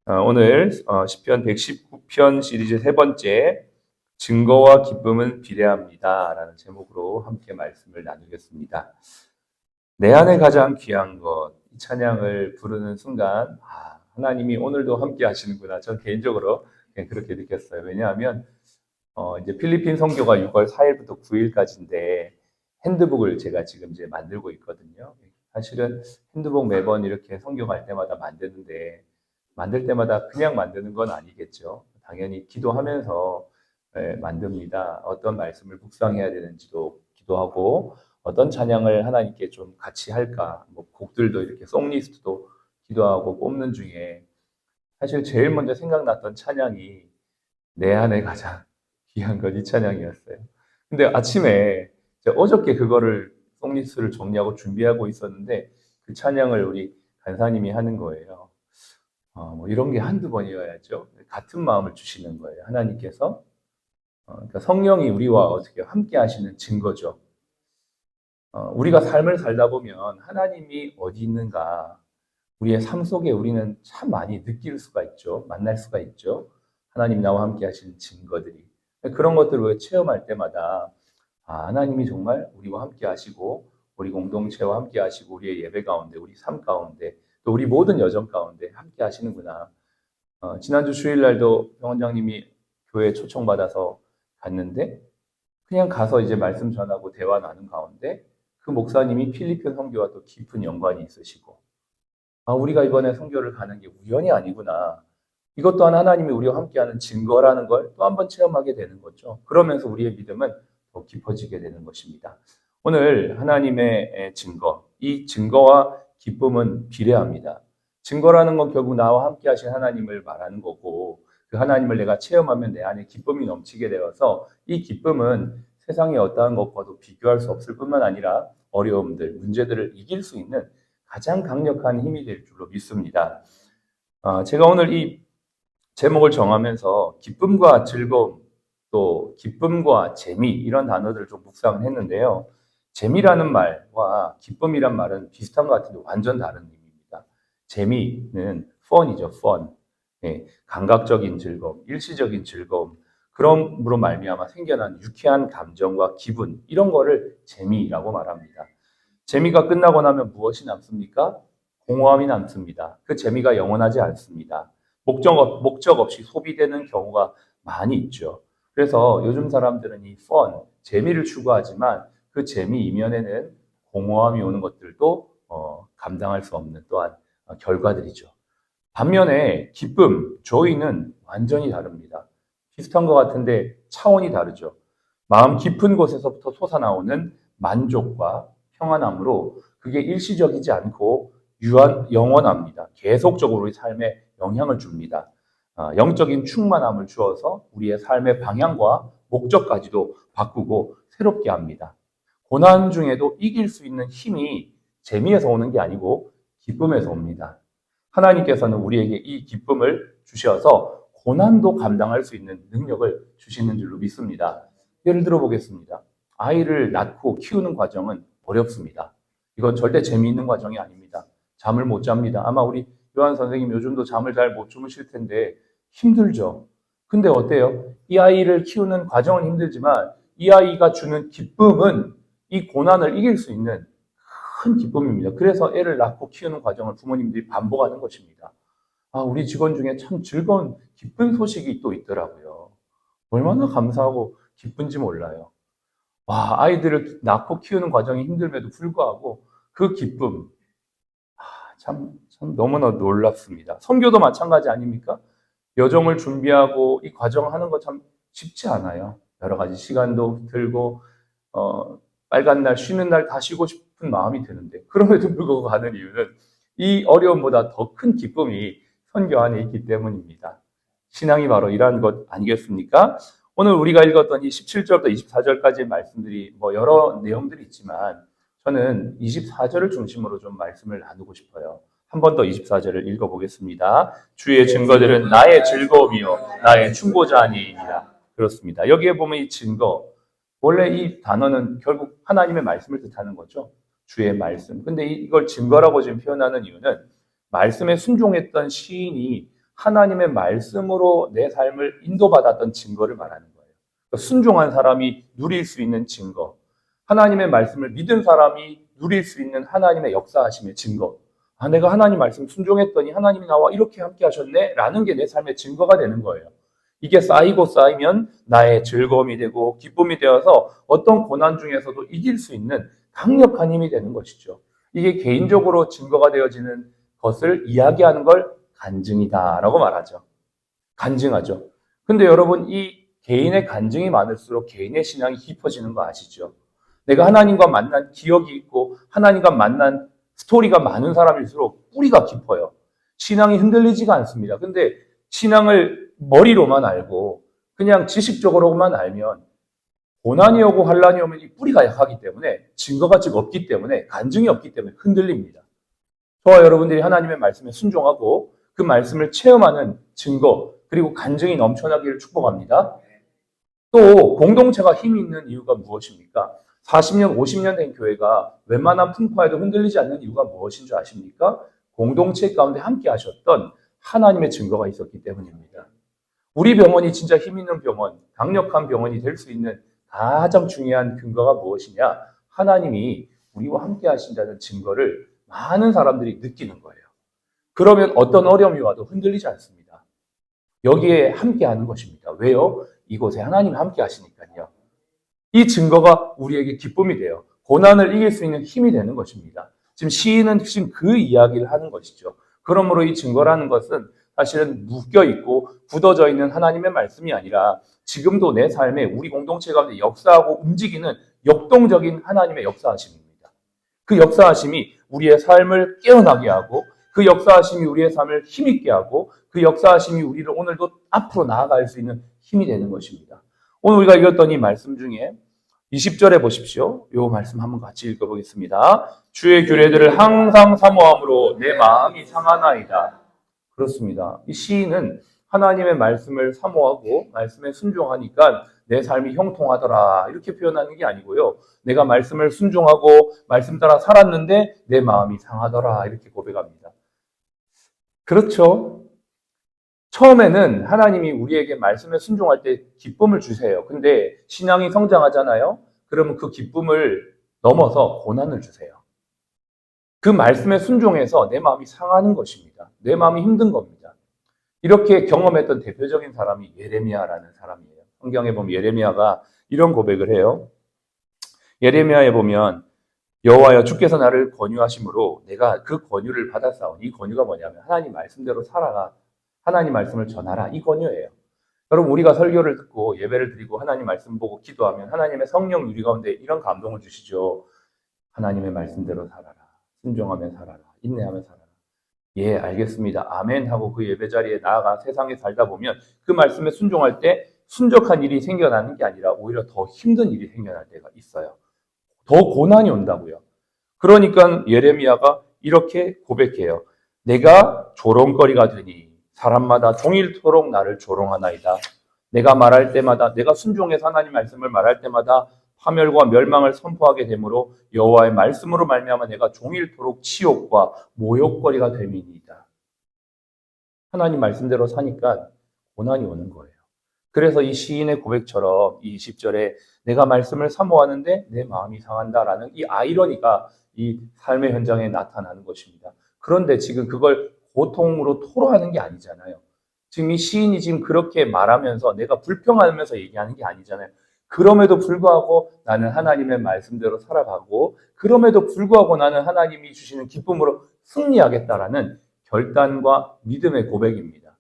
오늘 시편 119편 시리즈 세 번째 증거와 기쁨은 비례합니다 라는 제목으로 함께 말씀을 나누겠습니다. 내 안에 가장 귀한 것, 이 찬양을 부르는 순간 하나님이 오늘도 함께 하시는구나. 전 개인적으로 그렇게 느꼈어요. 왜냐하면 이제 필리핀 선교가 6월 4일부터 9일까지인데 핸드북을 제가 지금 이제 만들고 있거든요. 사실은 핸드북 매번 이렇게 선교 갈 때마다 만들 때마다 그냥 만드는 건 아니겠죠. 당연히 기도하면서 만듭니다. 어떤 말씀을 묵상해야 되는지도 기도하고 어떤 찬양을 하나님께 좀 같이 할까. 뭐 곡들도 이렇게 송리스트도 기도하고 뽑는 중에 사실 제일 먼저 생각났던 찬양이 내 안에 가장 귀한 건 이 찬양이었어요. 근데 아침에 어저께 그거를 송리스트를 정리하고 준비하고 있었는데 그 찬양을 우리 간사님이 하는 거예요. 뭐 이런 게 한두 번이어야죠. 같은 마음을 주시는 거예요. 하나님께서. 그러니까 성령이 우리와 어떻게 함께 하시는 증거죠. 우리가 삶을 살다 보면 하나님이 어디 있는가 우리의 삶 속에 우리는 참 많이 느낄 수가 있죠. 만날 수가 있죠. 하나님 나와 함께 하시는 증거들이. 그런 것들을 체험할 때마다 하나님이 정말 우리와 함께 하시고 우리 공동체와 함께 하시고 우리의 예배 가운데 우리 삶 가운데 또 우리 모든 여정 가운데 함께 하시는구나. 지난주 주일날도 병원장님이 교회에 초청받아서 갔는데 그냥 가서 이제 말씀 전하고 대화 나눈 가운데 그 목사님이 필리핀 선교와 또 깊은 연관이 있으시고 우리가 이번에 선교를 가는 게 우연이 아니구나. 이것 또한 하나님이 우리와 함께하는 증거라는 걸 또 한 번 체험하게 되는 거죠. 그러면서 우리의 믿음은 더 깊어지게 되는 것입니다. 오늘 하나님의 증거, 이 증거와 기쁨은 비례합니다. 증거라는 건 결국 나와 함께 하신 하나님을 말하는 거고 그 하나님을 내가 체험하면 내 안에 기쁨이 넘치게 되어서 이 기쁨은 세상의 어떠한 것과도 비교할 수 없을 뿐만 아니라 어려움들, 문제들을 이길 수 있는 가장 강력한 힘이 될 줄로 믿습니다. 제가 오늘 이 제목을 정하면서 기쁨과 즐거움, 또 기쁨과 재미 이런 단어들을 좀 묵상을 했는데요. 재미라는 말과 기쁨이란 말은 비슷한 것 같은데 완전 다른 의미입니다. 재미는 fun이죠, fun. 네, 감각적인 즐거움, 일시적인 즐거움, 그럼으로 말미암아 생겨난 유쾌한 감정과 기분 이런 거를 재미라고 말합니다. 재미가 끝나고 나면 무엇이 남습니까? 공허함이 남습니다. 그 재미가 영원하지 않습니다. 목적 없이 소비되는 경우가 많이 있죠. 그래서 요즘 사람들은 이 fun, 재미를 추구하지만 그 재미 이면에는 공허함이 오는 것들도 감당할 수 없는 또한 결과들이죠. 반면에 기쁨, joy는 완전히 다릅니다. 비슷한 것 같은데 차원이 다르죠. 마음 깊은 곳에서부터 솟아나오는 만족과 평안함으로 그게 일시적이지 않고 영원합니다. 계속적으로 우리 삶에 영향을 줍니다. 영적인 충만함을 주어서 우리의 삶의 방향과 목적까지도 바꾸고 새롭게 합니다. 고난 중에도 이길 수 있는 힘이 재미에서 오는 게 아니고 기쁨에서 옵니다. 하나님께서는 우리에게 이 기쁨을 주셔서 고난도 감당할 수 있는 능력을 주시는 줄로 믿습니다. 예를 들어 보겠습니다. 아이를 낳고 키우는 과정은 어렵습니다. 이건 절대 재미있는 과정이 아닙니다. 잠을 못 잡니다. 아마 우리 요한 선생님 요즘도 잠을 잘 못 주무실 텐데 힘들죠. 근데 어때요? 이 아이를 키우는 과정은 힘들지만 이 아이가 주는 기쁨은 이 고난을 이길 수 있는 큰 기쁨입니다. 그래서 애를 낳고 키우는 과정을 부모님들이 반복하는 것입니다. 우리 직원 중에 참 즐거운 기쁜 소식이 또 있더라고요. 얼마나 감사하고 기쁜지 몰라요. 아이들을 낳고 키우는 과정이 힘듦에도 불구하고 그 기쁨, 참 너무나 놀랍습니다. 선교도 마찬가지 아닙니까? 여정을 준비하고 이 과정 하는 거 참 쉽지 않아요. 여러 가지 시간도 들고, 빨간 날, 쉬는 날 다 쉬고 싶은 마음이 드는데, 그럼에도 불구하고 가는 이유는 이 어려움보다 더 큰 기쁨이 선교 안에 있기 때문입니다. 신앙이 바로 이러한 것 아니겠습니까? 오늘 우리가 읽었던 이 17절부터 24절까지의 말씀들이 여러 내용들이 있지만 저는 24절을 중심으로 좀 말씀을 나누고 싶어요. 한 번 더 24절을 읽어보겠습니다. 주의 증거들은 나의 즐거움이요 나의 충고자 아니니라. 그렇습니다. 여기에 보면 이 증거, 원래 이 단어는 결국 하나님의 말씀을 뜻하는 거죠. 주의 말씀. 근데 이걸 증거라고 지금 표현하는 이유는 말씀에 순종했던 시인이 하나님의 말씀으로 내 삶을 인도받았던 증거를 말하는 거예요. 그러니까 순종한 사람이 누릴 수 있는 증거, 하나님의 말씀을 믿은 사람이 누릴 수 있는 하나님의 역사하심의 증거. 아, 내가 하나님 말씀 순종했더니 하나님이 나와 이렇게 함께 하셨네? 라는 게 내 삶의 증거가 되는 거예요. 이게 쌓이고 쌓이면 나의 즐거움이 되고 기쁨이 되어서 어떤 고난 중에서도 이길 수 있는 강력한 힘이 되는 것이죠. 이게 개인적으로 증거가 되어지는 것을 이야기하는 걸 간증이다라고 말하죠. 간증하죠. 근데 여러분, 이 개인의 간증이 많을수록 개인의 신앙이 깊어지는 거 아시죠? 내가 하나님과 만난 기억이 있고 하나님과 만난 스토리가 많은 사람일수록 뿌리가 깊어요. 신앙이 흔들리지가 않습니다. 근데 신앙을 머리로만 알고 그냥 지식적으로만 알면 고난이 오고 환란이 오면 이 뿌리가 약하기 때문에 증거가 즉 없기 때문에 간증이 없기 때문에 흔들립니다. 저와 여러분들이 하나님의 말씀에 순종하고 그 말씀을 체험하는 증거 그리고 간증이 넘쳐나기를 축복합니다. 또 공동체가 힘이 있는 이유가 무엇입니까? 40년, 50년 된 교회가 웬만한 풍파에도 흔들리지 않는 이유가 무엇인 줄 아십니까? 공동체 가운데 함께 하셨던 하나님의 증거가 있었기 때문입니다. 우리 병원이 진짜 힘 있는 병원, 강력한 병원이 될 수 있는 가장 중요한 근거가 무엇이냐? 하나님이 우리와 함께 하신다는 증거를 많은 사람들이 느끼는 거예요. 그러면 어떤 어려움이 와도 흔들리지 않습니다. 여기에 함께 하는 것입니다. 왜요? 이곳에 하나님이 함께 하시니까요. 이 증거가 우리에게 기쁨이 돼요. 고난을 이길 수 있는 힘이 되는 것입니다. 지금 시인은 지금 그 이야기를 하는 것이죠. 그러므로 이 증거라는 것은 사실은 묶여있고 굳어져 있는 하나님의 말씀이 아니라 지금도 내 삶에 우리 공동체 가운데 역사하고 움직이는 역동적인 하나님의 역사하심입니다. 그 역사하심이 우리의 삶을 깨어나게 하고 그 역사하심이 우리의 삶을 힘있게 하고 그 역사하심이 우리를 오늘도 앞으로 나아갈 수 있는 힘이 되는 것입니다. 오늘 우리가 읽었던 이 말씀 중에 20절에 보십시오. 이 말씀 한번 같이 읽어보겠습니다. 주의 규례들을 항상 사모함으로 내 마음이 상하나이다. 그렇습니다. 이 시인은 하나님의 말씀을 사모하고 말씀에 순종하니까 내 삶이 형통하더라 이렇게 표현하는 게 아니고요. 내가 말씀을 순종하고 말씀 따라 살았는데 내 마음이 상하더라 이렇게 고백합니다. 그렇죠. 처음에는 하나님이 우리에게 말씀에 순종할 때 기쁨을 주세요. 근데 신앙이 성장하잖아요. 그러면 그 기쁨을 넘어서 고난을 주세요. 그 말씀에 순종해서 내 마음이 상하는 것입니다. 내 마음이 힘든 겁니다. 이렇게 경험했던 대표적인 사람이 예레미야라는 사람이에요. 성경에 보면 예레미야가 이런 고백을 해요. 예레미야에 보면 여호와여 주께서 나를 권유하심으로 내가 그 권유를 받았사오니 이 권유가 뭐냐면 하나님 말씀대로 살아가 하나님 말씀을 전하라 이 권유예요. 여러분 우리가 설교를 듣고 예배를 드리고 하나님 말씀 보고 기도하면 하나님의 성령 우리 가운데 이런 감동을 주시죠. 하나님의 말씀대로 살아라. 순종하며 살아라. 인내하며 살아라. 예, 알겠습니다. 아멘 하고 그 예배 자리에 나아가 세상에 살다 보면 그 말씀에 순종할 때 순적한 일이 생겨나는 게 아니라 오히려 더 힘든 일이 생겨날 때가 있어요. 더 고난이 온다고요. 그러니까 예레미야가 이렇게 고백해요. 내가 조롱거리가 되니 사람마다 종일토록 나를 조롱하나이다. 내가 말할 때마다 내가 순종해서 하나님 말씀을 말할 때마다 파멸과 멸망을 선포하게 되므로 여호와의 말씀으로 말미암아 내가 종일토록 치욕과 모욕거리가 됨이니이다. 하나님 말씀대로 사니까 고난이 오는 거예요. 그래서 이 시인의 고백처럼 이 20절에 내가 말씀을 사모하는데 내 마음이 상한다라는 이 아이러니가 이 삶의 현장에 나타나는 것입니다. 그런데 지금 그걸 고통으로 토로하는 게 아니잖아요. 지금 이 시인이 지금 그렇게 말하면서 내가 불평하면서 얘기하는 게 아니잖아요. 그럼에도 불구하고 나는 하나님의 말씀대로 살아가고 그럼에도 불구하고 나는 하나님이 주시는 기쁨으로 승리하겠다라는 결단과 믿음의 고백입니다.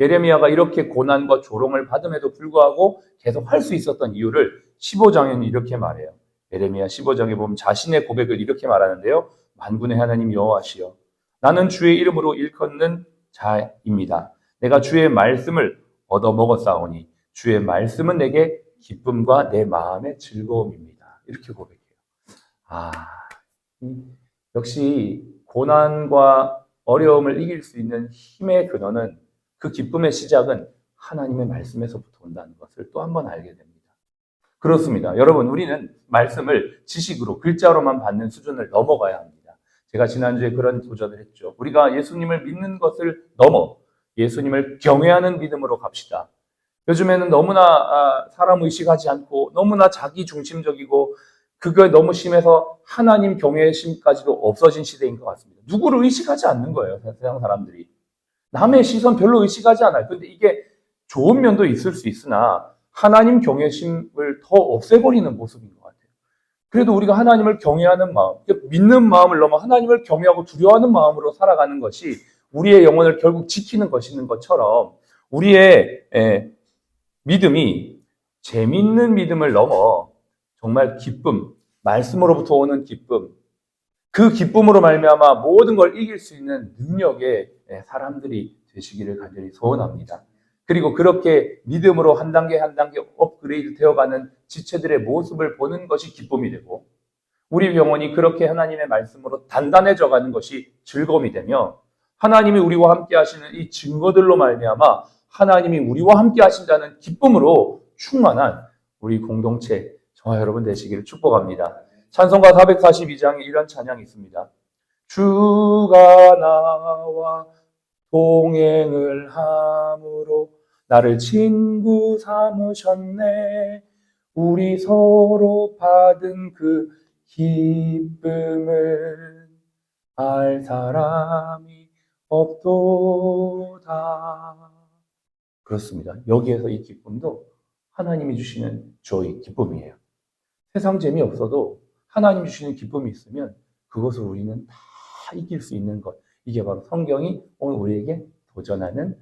예레미야가 이렇게 고난과 조롱을 받음에도 불구하고 계속 할 수 있었던 이유를 15장에는 이렇게 말해요. 예레미야 15장에 보면 자신의 고백을 이렇게 말하는데요. 만군의 하나님 여호와시여 나는 주의 이름으로 일컫는 자입니다. 내가 주의 말씀을 얻어먹었사오니 주의 말씀은 내게 기쁨과 내 마음의 즐거움입니다. 이렇게 고백해요. 역시 고난과 어려움을 이길 수 있는 힘의 근원은 그 기쁨의 시작은 하나님의 말씀에서부터 온다는 것을 또 한 번 알게 됩니다. 그렇습니다. 여러분, 우리는 말씀을 지식으로 글자로만 받는 수준을 넘어가야 합니다. 제가 지난주에 그런 도전을 했죠. 우리가 예수님을 믿는 것을 넘어 예수님을 경외하는 믿음으로 갑시다. 요즘에는 너무나 사람 의식하지 않고 너무나 자기 중심적이고 그게 너무 심해서 하나님 경외심까지도 없어진 시대인 것 같습니다. 누구를 의식하지 않는 거예요, 세상 사람들이. 남의 시선 별로 의식하지 않아요. 근데 이게 좋은 면도 있을 수 있으나 하나님 경외심을 더 없애버리는 모습인 것 같아요. 그래도 우리가 하나님을 경외하는 마음, 믿는 마음을 넘어 하나님을 경외하고 두려워하는 마음으로 살아가는 것이 우리의 영혼을 결국 지키는 것인 것처럼 우리의 믿음이 재밌는 믿음을 넘어 정말 기쁨, 말씀으로부터 오는 기쁨, 그 기쁨으로 말미암아 모든 걸 이길 수 있는 능력의 사람들이 되시기를 간절히 소원합니다. 그리고 그렇게 믿음으로 한 단계 한 단계 업그레이드 되어가는 지체들의 모습을 보는 것이 기쁨이 되고 우리 영혼이 그렇게 하나님의 말씀으로 단단해져 가는 것이 즐거움이 되며 하나님이 우리와 함께 하시는 이 증거들로 말미암아 하나님이 우리와 함께 하신다는 기쁨으로 충만한 우리 공동체 저와 여러분 되시기를 축복합니다. 찬송가 442장에 이런 찬양이 있습니다. 주가 나와 동행을 함으로 나를 친구 삼으셨네. 우리 서로 받은 그 기쁨을 알 사람이 없도다. 그렇습니다. 여기에서 이 기쁨도 하나님이 주시는 조이, 기쁨이에요. 세상 재미없어도 하나님이 주시는 기쁨이 있으면 그것을 우리는 다 이길 수 있는 것. 이게 바로 성경이 오늘 우리에게 도전하는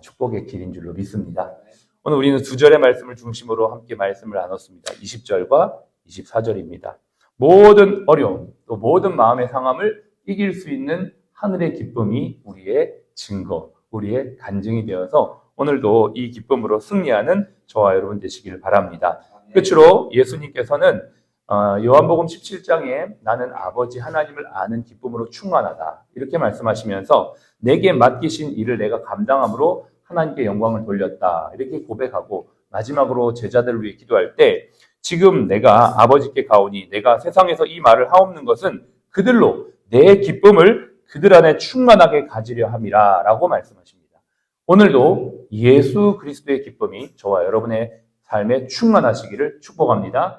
축복의 길인 줄로 믿습니다. 오늘 우리는 두 절의 말씀을 중심으로 함께 말씀을 나눴습니다. 20절과 24절입니다. 모든 어려움, 또 모든 마음의 상함을 이길 수 있는 하늘의 기쁨이 우리의 증거, 우리의 간증이 되어서 오늘도 이 기쁨으로 승리하는 저와 여러분 되시기를 바랍니다. 끝으로 예수님께서는 요한복음 17장에 나는 아버지 하나님을 아는 기쁨으로 충만하다 이렇게 말씀하시면서 내게 맡기신 일을 내가 감당함으로 하나님께 영광을 돌렸다 이렇게 고백하고 마지막으로 제자들을 위해 기도할 때 지금 내가 아버지께 가오니 내가 세상에서 이 말을 하옵는 것은 그들로 내 기쁨을 그들 안에 충만하게 가지려 함이라 라고 말씀하십니다. 오늘도 예수 그리스도의 기쁨이 저와 여러분의 삶에 충만하시기를 축복합니다.